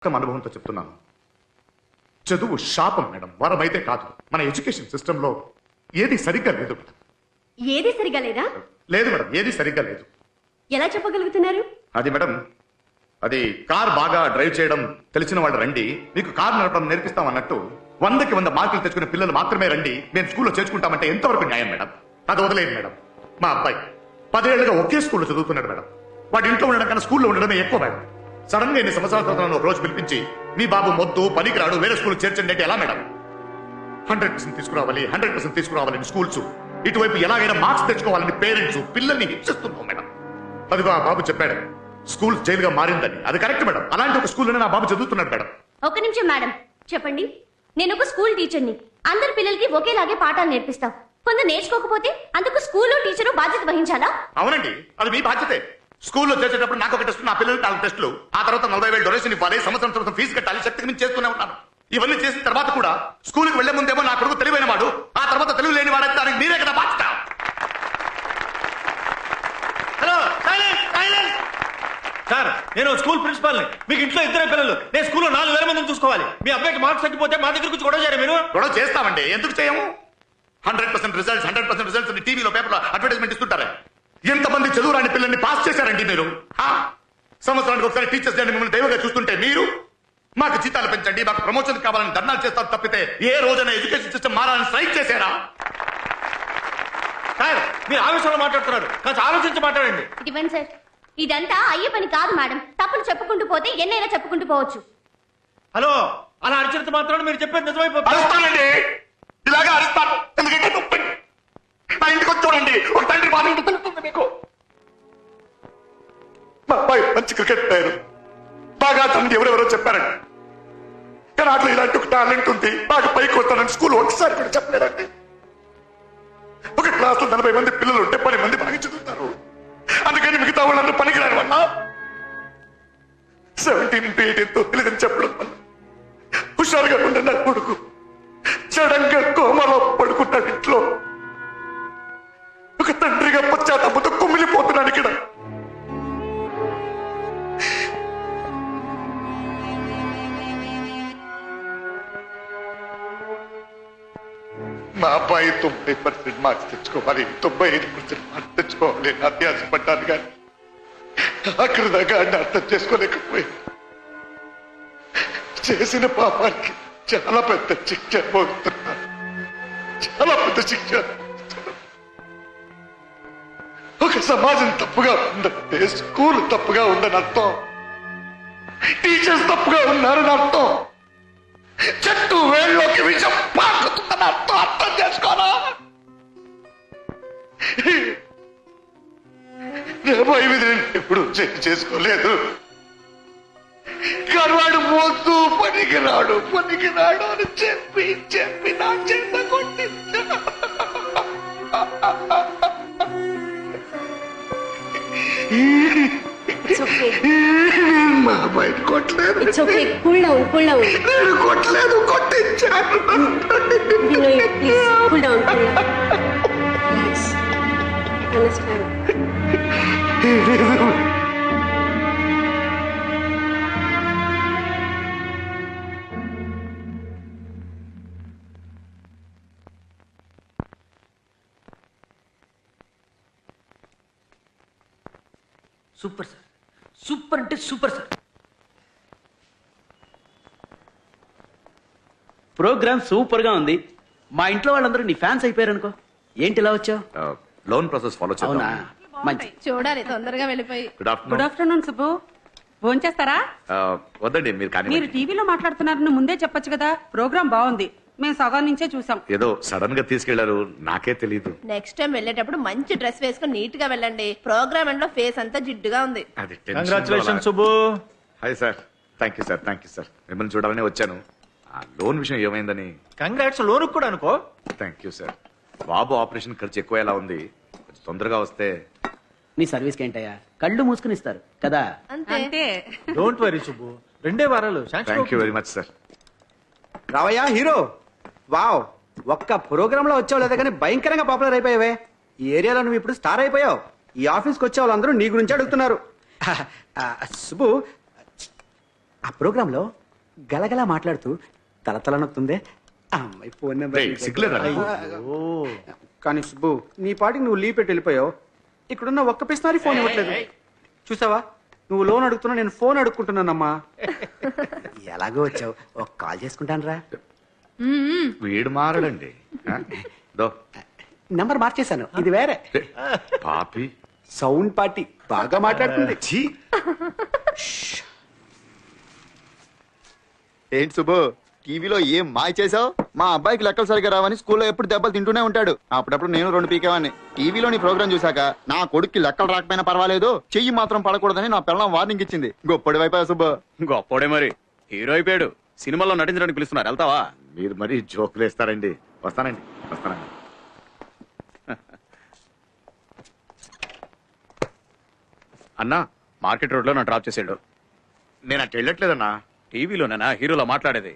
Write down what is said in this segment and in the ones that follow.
అనుభవంతో చెప్తున్నాను. చదువు శాపం మేడం, వరమైతే కాదు. మన ఎడ్యుకేషన్ సిస్టంలో ఏది సరిగ్గా లేదు మేడం. ఏది సరిగ్గా లేదా? లేదు మేడం, ఏది సరిగ్గా లేదు. ఎలా చెప్పగలుగుతున్నారు? అది మేడం, అది కార్ బాగా డ్రైవ్ చేయడం తెలిసిన వాళ్ళు రండి, మీకు కార్ నడపడం నేర్పిస్తాం అన్నట్టు 100కి 100 మార్కులు తెచ్చుకునే పిల్లలు మాత్రమే రండి, మేము స్కూల్లో చేర్చుకుంటామంటే ఎంతవరకు న్యాయం మేడం? అది వదిలేదు మేడం. మా అబ్బాయి 10 ఏళ్లుగా ఒకే స్కూల్లో చదువుతున్నాడు మేడం. వాడి ఇంట్లో ఉండడం కన్నా స్కూల్లో ఉండడమే ఎక్కువ మేడం. సడన్ గా ఎన్ని సంవత్సరాల తర్వాత ఒక రోజు పిలిపించి మీ బాబు మొద్దు పనికి రాడు, వేరే స్కూల్ చేర్చండి అంటే ఎలా మేడం? 100% తీసుకురావాలి, 100% తీసుకురావాలని స్కూల్స్, ఇటువైపు ఎలాగైనా మార్క్స్ తెచ్చుకోవాలని పేరెంట్స్ పిల్లల్ని హింసిస్తున్నాం మేడం. అదిగో ఆ బాబు చెప్పాడు స్కూల్ జైలుగా మారిందని. అది కరెక్ట్ మేడం. అలాంటి ఒక స్కూల్లోనే నా బాబు చదువుతున్నాడు మేడం. ఒక నిమిషం మేడం, చెప్పండి. నేను ఒక స్కూల్ టీచర్ని. అందరి పిల్లలకి ఒకేలాగే పాఠాలు నేర్పిస్తాం. కొందరు నేర్చుకోకపోతే అందుకు స్కూల్లో టీచరు బాధ్యత వహించాలా? అవునండి, అది మీ బాధ్యతే. స్కూల్లో చేసేటప్పుడు నాకు ఒక టెస్ట్, నా పిల్లలకి 4 టెస్టులు, ఆ తర్వాత 40,000 డొనేషన్ ఇవ్వాలి, సంవత్సరం ఫీజు కట్టాలి, శక్తికి మించి చేస్తూనే ఉన్నాను. ఇవన్నీ చేసిన తర్వాత కూడా స్కూల్కి వెళ్లే ముందేమో నా కొడుకు తెలివైన వాడు, ఆ తర్వాత తెలివి లేని వాడైతే దానికి మీరే కదా బాధ్యత. హలో, సార్, నేను స్కూల్ ప్రిన్సిపాల్ని. మీకు ఇంట్లో 2 పిల్లలు, నేను స్కూల్లో 4,000 మందిని చూసుకోవాలి. మీ అబ్బాయికి మార్క్స్ తగ్గిపోతే మా దగ్గర వచ్చి గొడవ చేయరు మీరు? గొడవ చేస్తామండి, ఎందుకు చేయము? 100% రిజల్ట్స్ టీవీలో పేపర్లో అడ్వర్టైజ్మెంట్ ఇస్తుంటారే. ఎంతమంది చదువురాని పిల్లల్ని పాస్ చేశారండి మీరు? సంవత్సరానికి ఒకసారి టీచర్స్ డే మిమ్మల్ని దైవంగా చూస్తుంటే మీరు మాకు జీతాలు పెంచండి, మాకు ప్రమోషన్ కావాలని ధర్నాలు చేస్తారు తప్పితే ఏ రోజైనా ఎడ్యుకేషన్ సిస్టమ్ మారాలని స్ట్రైక్ చేశారా? సార్, మీరు ఆవేశంలో మాట్లాడుతున్నారు, కాస్త ఆలోచించి మాట్లాడండి. ఇవ్వండి సార్, ఇదంతా అయ్యే పని కాదు మేడం. తప్పులు చెప్పుకుంటూ పోతే ఎన్నైనా చెప్పుకుంటూ పోవచ్చు. హలో, అలా అరిచినంత మాత్రం మీరు చెప్పేది నిజమైపోతుంది. అరుస్తానండి, ఇలాగా అరుస్తాను. ఎందుకంటే నొప్పి. నా ఇంటికి వచ్చి చూడండి, ఒక తండ్రి బాధ తెలుస్తుంది మీకు. మా అబ్బాయి మంచి క్రికెట్ ప్లేయర్, బాగా తనని ఎవరెవరో చెప్పారండి. కానీ అట్లా ఇలాంటి ఒక టాలెంట్ ఉంది, బాగా పైకి వస్తానని స్కూల్ ఒకసారి కూడా చెప్పలేదండి. ఒక క్లాస్ లో 40 మంది పిల్లలు ఉంటే 10 మంది బాగా చదువుతారు. అందుకని మిగతా వాళ్ళందరూ పనికిరాని వల్ల 17 into 18 తెలియదని చెప్పడం వల్ల హుషారుగా ఉండే నా కొడుకు సడన్ గా కోమలో పడుకుంటాడు. ఇంట్లో ఒక తండ్రిగా పశ్చాత్తాపంతో కుమిలిపోతున్నాను ఇక్కడ. మా అబ్బాయి 90% మార్క్స్ తెచ్చుకోవాలి, 95% మార్క్స్ తెచ్చుకోవాలి అత్యాశపడ్డాను, కానీ అక్కడ దాకా అన్ని అర్థం చేసుకోలేకపోయింది. చేసిన పాపానికి చాలా పెద్ద శిక్ష పోతున్నాను, చాలా పెద్ద శిక్ష. ఒక సమాజం తప్పుగా ఉందంటే స్కూల్ తప్పుగా ఉందని అర్థం, టీచర్స్ తప్పుగా ఉన్నారని అర్థం, చెట్టు వేళ్ళలోకి విషం పాకుతుందని అర్థం. అర్థం చేసుకోరా? ఎప్పుడు చేసుకోలేదు. కానీ వాడు మోస్తూ పనికిరాడు అని చెప్పి చెప్పి నా చేత కొట్టించా. మా అబ్బాయిని కొట్టలేదు, నేను కొట్టలేదు, కొట్టించాను. సూపర్ సార్, సూపర్ అంటే సూపర్ సార్. ప్రోగ్రామ్ సూపర్ గా ఉంది. మా ఇంట్లో వాళ్ళందరూ నీ ఫ్యాన్స్ అయిపోయారు అనుకో. ఏంటి ఇలా వచ్చావు? లోన్ ప్రాసెస్ ఫాలో అవునా, మంచి. చూడాలి తొందరగా వెళ్ళిపోయి. గుడ్ ఆఫ్టర్నూన్ సుబ్బు, ఫోన్ చేస్తారా? వద్దండి, మీరు కానీ మీరు టీవీలో మాట్లాడుతున్నారని ముందే చెప్పొచ్చు కదా. ప్రోగ్రామ్ బాగుంది, మేము సగం నుంచే చూసాం. ఏదో సడన్ గా తీసుకెళ్లారు, నాకే తెలియదు. నెక్స్ట్ టైం వెళ్ళేటప్పుడు మంచి డ్రెస్ వేసుకుని నీట్ గా వెళ్ళండి. ప్రోగ్రామ్ ఎండ్ లో ఫేస్ అంతా జిడ్డుగా ఉంది. Congratulation Subbu. Hi sir, thank you sir. మిమ్మల్ని చూడాలని వచ్చాను. ఆ లోన్ విషయం ఏమైందని. కంగ్రాట్స్, లోన్ కూడా అనుకో. Thank you sir. Babu operation ఖర్చు ఎక్కువ ఎలా ఉంది, కొంచెం తొందరగా వస్తే. నీ సర్వీస్ ఏంటయ్యా, కళ్ళు మూసుకుని ఇస్తారు కదా. అంతే. డోంట్ వరీ సుబ్బు, 2 వారాలు. Thank you very much sir. రావయ్యా హీరో. వావ్, ఒక్క ప్రోగ్రామ్ లో వచ్చావు లేదా కానీ భయంకరంగా పాపులర్ అయిపోయావే. ఈ ఏరియాలో నువ్వు ఇప్పుడు స్టార్ అయిపోయావు. ఈ ఆఫీస్కి వచ్చే వాళ్ళందరూ నీ గురించి అడుగుతున్నారు. సుబ్బు, ఆ ప్రోగ్రామ్ లో గలగలా మాట్లాడుతూ తలతల నొక్కుందే ఆ అమ్మాయి ఫోన్ నెంబర్. రేయ్, సిగ్గులేదా నీకు? కానీ సుబ్బు నీ పాటికి నువ్వు లీవ్ పెట్టి వెళ్ళిపోయావు. ఇక్కడున్న ఒక్క పిస్నారి ఫోన్ ఇవ్వట్లేదు. చూసావా, నువ్వు లోన్ అడుగుతున్నా, నేను ఫోన్ అడుక్కుంటున్నానమ్మా. ఎలాగో వచ్చావు, ఒక కాల్ చేసుకుంటాను రా. వీడు మారడండి. ఆ? దో. నంబర్ మార్చేశాను, ఇది వేరే. పాపి. సౌండ్ పార్టీ బాగా మాట్లాడుతుంది. ఛీ. ఏంటి సుబ్బు, టీవీలో ఏం మాయ చేసావు? మా అబ్బాయికి లెక్కలు సరిగా రావని స్కూల్లో ఎప్పుడు దెబ్బలు తింటూనే ఉంటాడు. అప్పుడప్పుడు నేను 2 పీకేవాడిని. టీవీలో నీ ప్రోగ్రామ్ చూసాక నా కొడుక్కి లెక్కలు రాకపోయినా పర్వాలేదు, చెయ్యి మాత్రం పడకూడదని నా పిల్లం వార్నింగ్ ఇచ్చింది. గొప్పడి వైపు సుబ్బు. గొప్పోడే మరి, హీరో అయిపోయాడు. సినిమాలో నటించడానికి పిలుస్తున్నారు, వెళ్తావా? మీరు మరీ జోకులు వేస్తారండి. వస్తానండి. అన్నా, మార్కెట్ రోడ్ లో నన్ను డ్రాప్ చేసాడు. నేను అటు వెళ్ళట్లేదన్నా. టీవీలోనేనా హీరోలో మాట్లాడేది?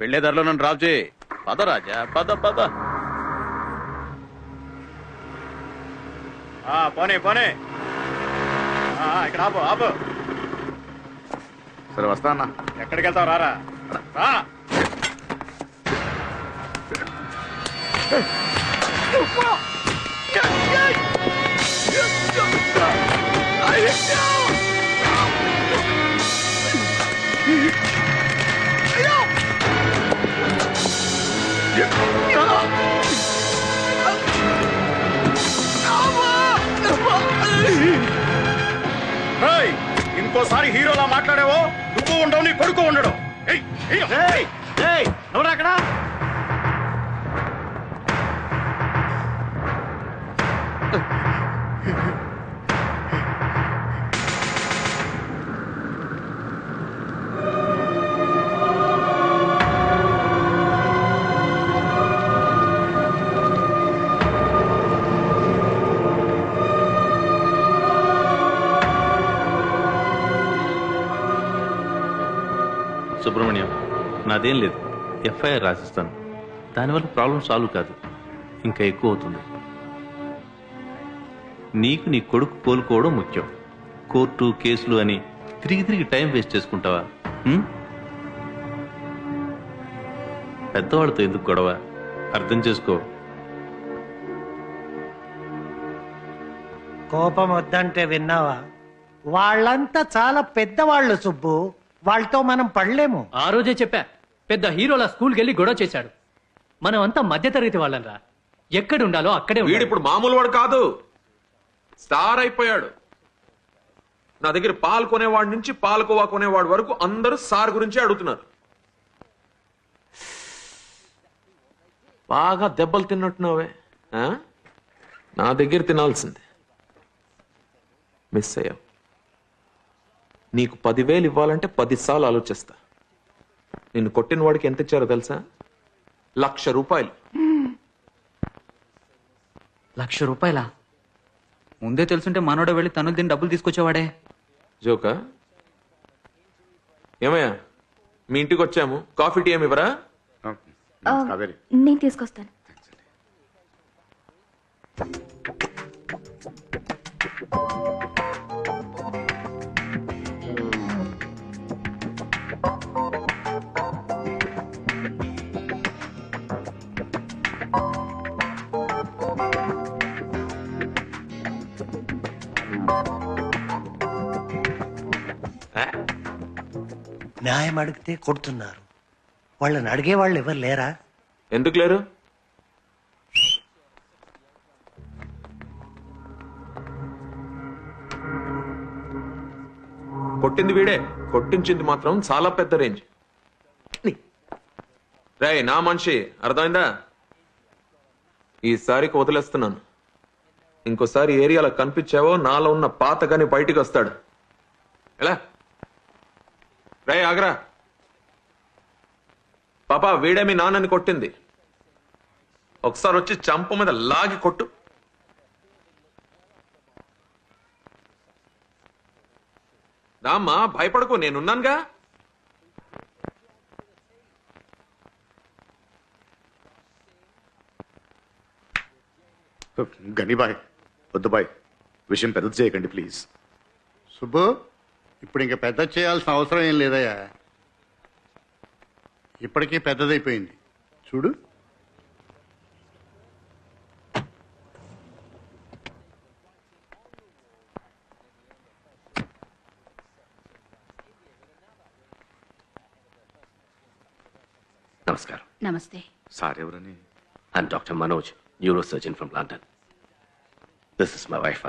వెళ్లే దారిలో నన్ను డ్రాప్ చేయి. పద రాజా, పద పద. పోనే పోనే. ఇక్కడ ఆపు ఆపు. సరే వస్తా అన్నా. ఎక్కడికి వెళ్తావు? రారా రా. ఇంకోసారి హీరోలా మాట్లాడేవో నువ్వు ఉండవు, నీ కొడుకు ఉండడు. ఎవరు అక్కడ? సుబ్రహ్మణ్యం, నాదేం లేదు, ఎఫ్ఐఆర్ రాసిస్తాను. దానివల్ల ప్రాబ్లం సాల్వ్ కాదు, ఇంకా ఎక్కువ అవుతుంది. నీకు నీ కొడుకు కోలుకోవడం ముఖ్యం. కోర్టు కేసులు అని తిరిగి తిరిగి టైం వేస్ట్ చేసుకుంటావా? పెద్దవాళ్ళతో ఎందుకు గొడవ? అర్థం చేసుకో. కోపం వద్దంటే విన్నావా? వాళ్ళంతా చాలా పెద్దవాళ్ళు సుబ్బు, వాళ్ళతో మనం పడలేము. ఆ రోజే చెప్పా, పెద్ద హీరోల స్కూల్కి వెళ్ళి గొడవ చేశాడు. మనం అంతా మధ్యతరగతి వాళ్ళంరా, ఎక్కడ ఉండాలో అక్కడే ఉండాలి. వీడు ఇప్పుడు మామూలు వాడు కాదు, స్టార్ అయిపోయాడు. నా దగ్గర పాలు కొనేవాడి నుంచి పాలకోవా కొనేవాడి వరకు అందరూ సార్ గురించి అడుగుతున్నారు. బాగా దెబ్బలు తిన్నట్టున్నావే. నా దగ్గర తినాల్సిందే, మిస్ అయ్యావు. నీకు 10,000 ఇవ్వాలంటే 10 సార్లు ఆలోచిస్తా. నిన్ను కొట్టిన వాడికి ఎంత ఇచ్చారో తెలుసా? 1,00,000 రూపాయలు. 1,00,000 రూపాయలా? ముందే తెలుసుంటే మనోడ వెళ్ళి తనులు తిని డబ్బులు తీసుకొచ్చేవాడే. జోకా? ఏమయ్యా, మీ ఇంటికి వచ్చాము, కాఫీ టీ ఏమి ఇవ్వరా? కావేరి. నేను తీసుకొస్తాను. న్యాయం అడిగితే కొడుతున్నారు, వాళ్ళని అడిగే వాళ్ళు ఎవరు లేరా? ఎందుకు లేరు? కొట్టింది వీడే, కొట్టించింది మాత్రం చాలా పెద్ద రేంజ్. రే నా మనిషి, అర్థమైందా? ఈసారికి వదిలేస్తున్నాను. ఇంకోసారి ఏరియాలో కనిపించావో నాలో ఉన్న పాత గాని బయటికి వస్తాడు. ఎలా రే ఆగ్రా. పాపా, వీడే మీ నాన్నని కొట్టింది. ఒకసారి వచ్చి చంప మీద లాగి కొట్టు. రామ్మా, భయపడకు, నేనున్నానుగా. గనిబాయ్, వద్దు బాయ్, విషయం పెద్ద చేయకండి ప్లీజ్. సుబ్బు, ఇప్పుడు ఇంకా పెద్ద చేయాల్సిన అవసరం ఏం లేదయ్యా. ఇప్పటికే పెద్దదైపోయింది చూడు. నమస్కారం. నమస్తే. సార్ ఎవరని? I'm doctor Manoj, neuro surgeon from London. This is my wife